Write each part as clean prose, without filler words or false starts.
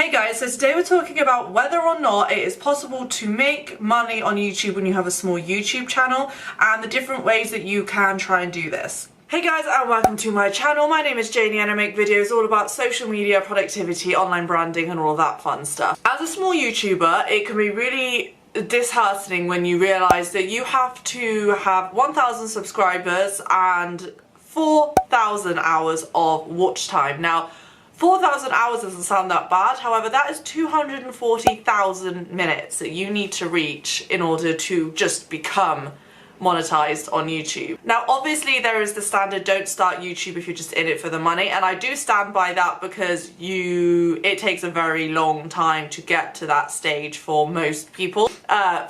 Hey guys, so today we're talking about whether or not it is possible to make money on YouTube when you have a small YouTube channel and the different ways that you can try and do this. Hey guys, and welcome to my channel. My name is Janie and I make videos all about social media, productivity, online branding and all of that fun stuff. As a small YouTuber, it can be really disheartening when you realise that you have to have 1,000 subscribers and 4,000 hours of watch time. Now, 4,000 hours doesn't sound that bad, however that is 240,000 minutes that you need to reach in order to just become monetized on YouTube. Now obviously there is the standard don't start YouTube if you're just in it for the money, and I do stand by that because it takes a very long time to get to that stage for most people.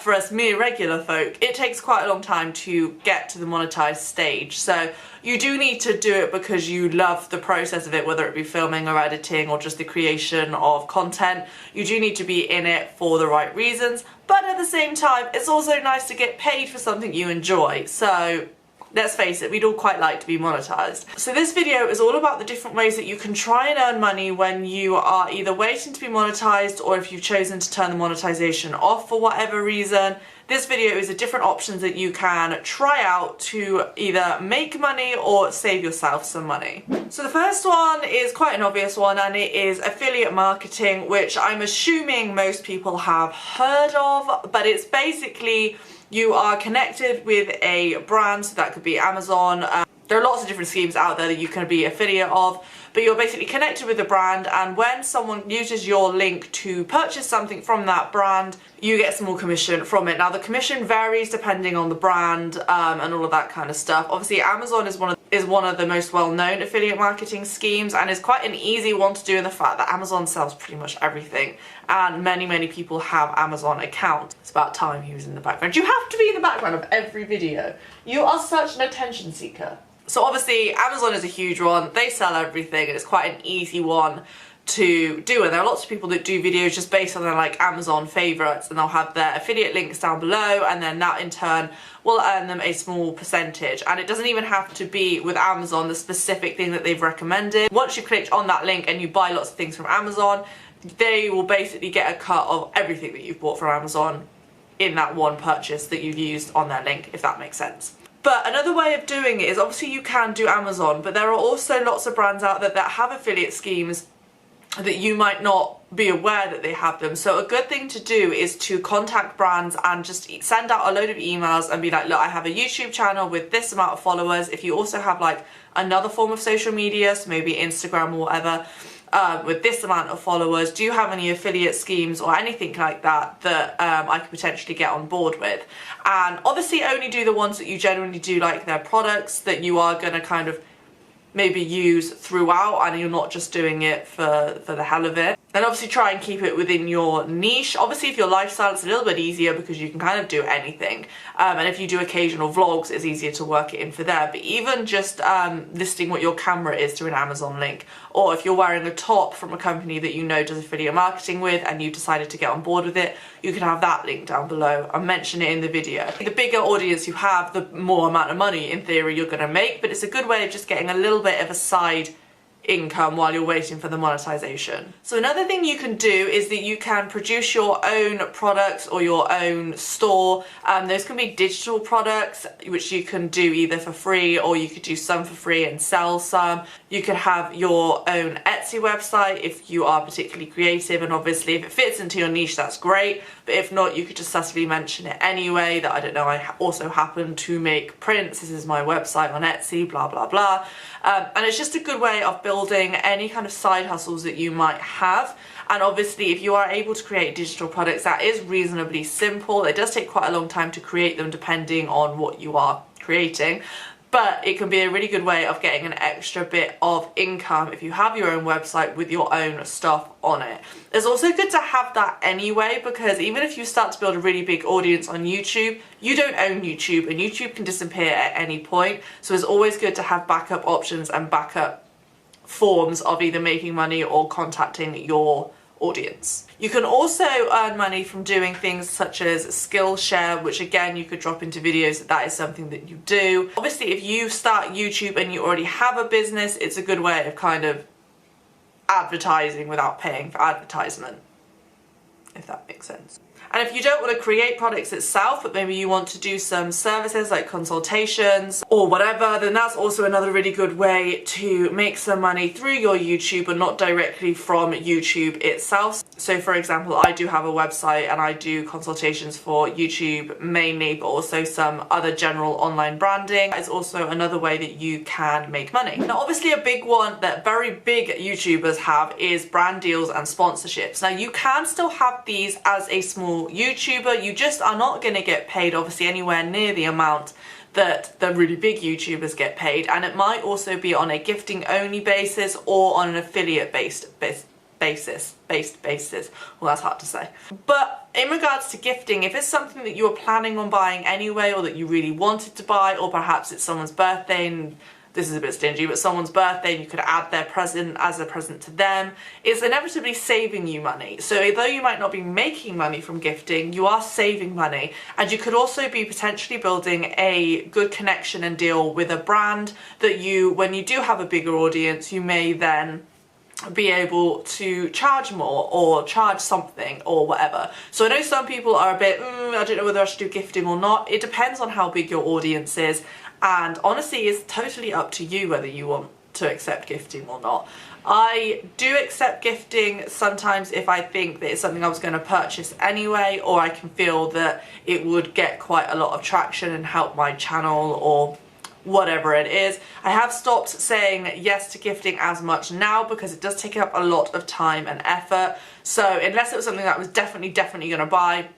For us mere regular folk, it takes quite a long time to get to the monetized stage, so you do need to do it because you love the process of it, whether it be filming or editing or just the creation of content. You do need to be in it for the right reasons, but at the same time it's also nice to get paid for something you enjoy. So let's face it, we'd all quite like to be monetized. So this video is all about the different ways that you can try and earn money when you are either waiting to be monetized or if you've chosen to turn the monetization off for whatever reason. This video is the different options that you can try out to either make money or save yourself some money. So the first one is quite an obvious one, and it is affiliate marketing, which I'm assuming most people have heard of, but it's basically you are connected with a brand, so that could be Amazon. There are lots of different schemes out there that you can be affiliate of, but you're basically connected with the brand, and when someone uses your link to purchase something from that brand, you get a small commission from it. Now the commission varies depending on the brand and all of that kind of stuff. Obviously Amazon is one of the most well-known affiliate marketing schemes and is quite an easy one to do in the fact that Amazon sells pretty much everything and many people have Amazon accounts. It's about time he was in the background. You have to be in the background of every video. You are such an attention seeker. So obviously Amazon is a huge one, they sell everything and it's quite an easy one to do, and there are lots of people that do videos just based on their like Amazon favorites, and they'll have their affiliate links down below and then that in turn will earn them a small percentage. And it doesn't even have to be with Amazon the specific thing that they've recommended. Once you click on that link and you buy lots of things from Amazon, they will basically get a cut of everything that you've bought from Amazon in that one purchase that you've used on their link, if that makes sense. But another way of doing it is obviously you can do Amazon, but there are also lots of brands out there that have affiliate schemes that you might not be aware that they have them. So a good thing to do is to contact brands and just send out a load of emails and be like, look, I have a YouTube channel with this amount of followers. If you also have like another form of social media, so maybe Instagram or whatever, with this amount of followers, do you have any affiliate schemes or anything like that that I could potentially get on board with? And obviously only do the ones that you genuinely do like their products, that you are going to kind of maybe use throughout and you're not just doing it for the hell of it. And obviously try and keep it within your niche. Obviously if your lifestyle, it's a little bit easier because you can kind of do anything. And if you do occasional vlogs, it's easier to work it in for there. But even just listing what your camera is through an Amazon link, or if you're wearing a top from a company that you know does affiliate marketing with and you decided to get on board with it, you can have that link down below and mention it in the video. The bigger audience you have, the more amount of money in theory you're going to make, but it's a good way of just getting a little bit of a side income while you're waiting for the monetization. So another thing you can do is that you can produce your own products or your own store. Those can be digital products which you can do either for free, or you could do some for free and sell some. You could have your own Etsy website if you are particularly creative, and obviously if it fits into your niche that's great, but if not you could just subtly mention it anyway, that I don't know, I also happen to make prints, this is my website on Etsy, blah blah blah. And it's just a good way of building any kind of side hustles that you might have. And obviously if you are able to create digital products, that is reasonably simple. It does take quite a long time to create them depending on what you are creating, but it can be a really good way of getting an extra bit of income if you have your own website with your own stuff on it. It's also good to have that anyway, because even if you start to build a really big audience on YouTube, you don't own YouTube and YouTube can disappear at any point. So it's always good to have backup options and backup forms of either making money or contacting your audience. You can also earn money from doing things such as Skillshare, which again you could drop into videos if that is something that you do. Obviously if you start YouTube and you already have a business, it's a good way of kind of advertising without paying for advertisement, if that makes sense. And if you don't want to create products itself, but maybe you want to do some services like consultations or whatever, then that's also another really good way to make some money through your YouTube, but not directly from YouTube itself. So for example, I do have a website and I do consultations for YouTube mainly, but also some other general online branding. It's also another way that you can make money. Now obviously a big one that very big YouTubers have is brand deals and sponsorships. Now you can still have these as a small YouTuber, you just are not going to get paid obviously anywhere near the amount that the really big YouTubers get paid, and it might also be on a gifting only basis or on an affiliate based basis. Well, that's hard to say. But in regards to gifting, if it's something that you were planning on buying anyway, or that you really wanted to buy, or perhaps it's someone's birthday and this is a bit stingy, but someone's birthday and you could add their present as a present to them, it's inevitably saving you money. So although you might not be making money from gifting, you are saving money, and you could also be potentially building a good connection and deal with a brand that you, when you do have a bigger audience, you may then be able to charge more or charge something or whatever. So I know some people are a bit, I don't know whether I should do gifting or not. It depends on how big your audience is, and honestly it's totally up to you whether you want to accept gifting or not. I do accept gifting sometimes if I think that it's something I was going to purchase anyway, or I can feel that it would get quite a lot of traction and help my channel or whatever it is. I have stopped saying yes to gifting as much now because it does take up a lot of time and effort. So unless it was something that I was definitely going to buy,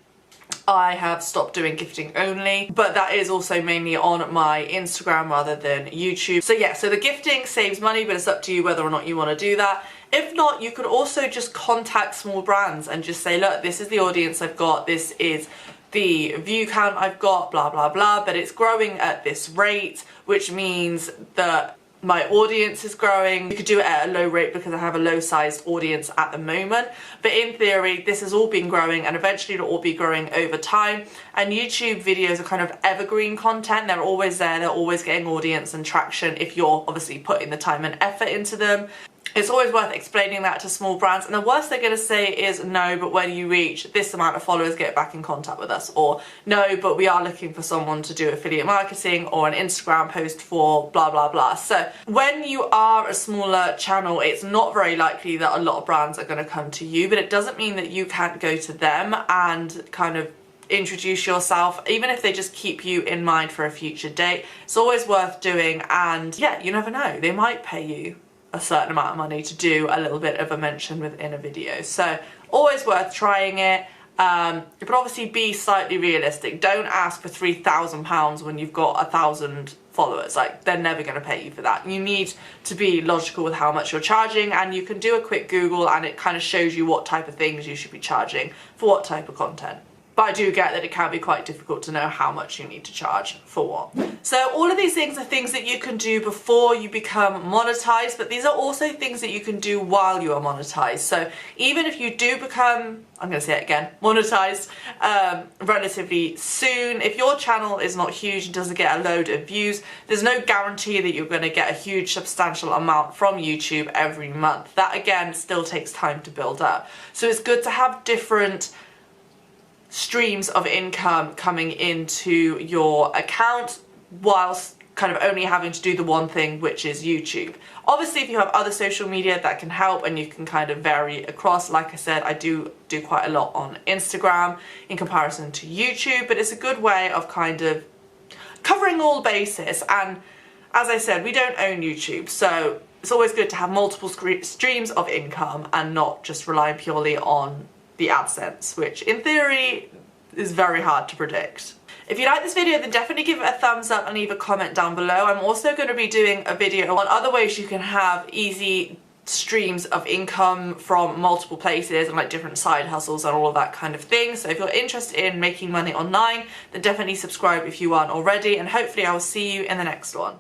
I have stopped doing gifting only, but that is also mainly on my Instagram rather than YouTube. So yeah, so the gifting saves money, but it's up to you whether or not you want to do that. If not, you could also just contact small brands and just say, look, this is the audience I've got, this is the view count I've got, blah blah blah, but it's growing at this rate, which means that my audience is growing. You could do it at a low rate because I have a low sized audience at the moment, but in theory this has all been growing and eventually it'll all be growing over time. And YouTube videos are kind of evergreen content. They're always there, they're always getting audience and traction if you're obviously putting the time and effort into them. It's always worth explaining that to small brands, and the worst they're going to say is no, but when you reach this amount of followers, get back in contact with us, or no, but we are looking for someone to do affiliate marketing or an Instagram post for blah blah blah. So when you are a smaller channel, it's not very likely that a lot of brands are going to come to you, but it doesn't mean that you can't go to them and kind of introduce yourself, even if they just keep you in mind for a future date. It's always worth doing, and yeah, you never know, they might pay you a certain amount of money to do a little bit of a mention within a video. So always worth trying it, but obviously be slightly realistic. Don't ask for £3,000 when you've got 1,000 followers. Like, they're never going to pay you for that. You need to be logical with how much you're charging, and you can do a quick Google and it kind of shows you what type of things you should be charging for what type of content. But I do get that it can be quite difficult to know how much you need to charge for what. So all of these things are things that you can do before you become monetized, but these are also things that you can do while you are monetized. So even if you do become, I'm going to say it again, monetized relatively soon, if your channel is not huge and doesn't get a load of views, there's no guarantee that you're going to get a huge substantial amount from YouTube every month. That again still takes time to build up. So it's good to have different streams of income coming into your account whilst kind of only having to do the one thing, which is YouTube. Obviously if you have other social media that can help and you can kind of vary across, like I said, I do quite a lot on Instagram in comparison to YouTube, but it's a good way of kind of covering all bases. And as I said, we don't own YouTube, so it's always good to have multiple streams of income and not just rely purely on the AdSense, which in theory is very hard to predict. If you like this video, then definitely give it a thumbs up and leave a comment down below. I'm also going to be doing a video on other ways you can have easy streams of income from multiple places and like different side hustles and all of that kind of thing. So if you're interested in making money online, then definitely subscribe if you aren't already, and hopefully I will see you in the next one.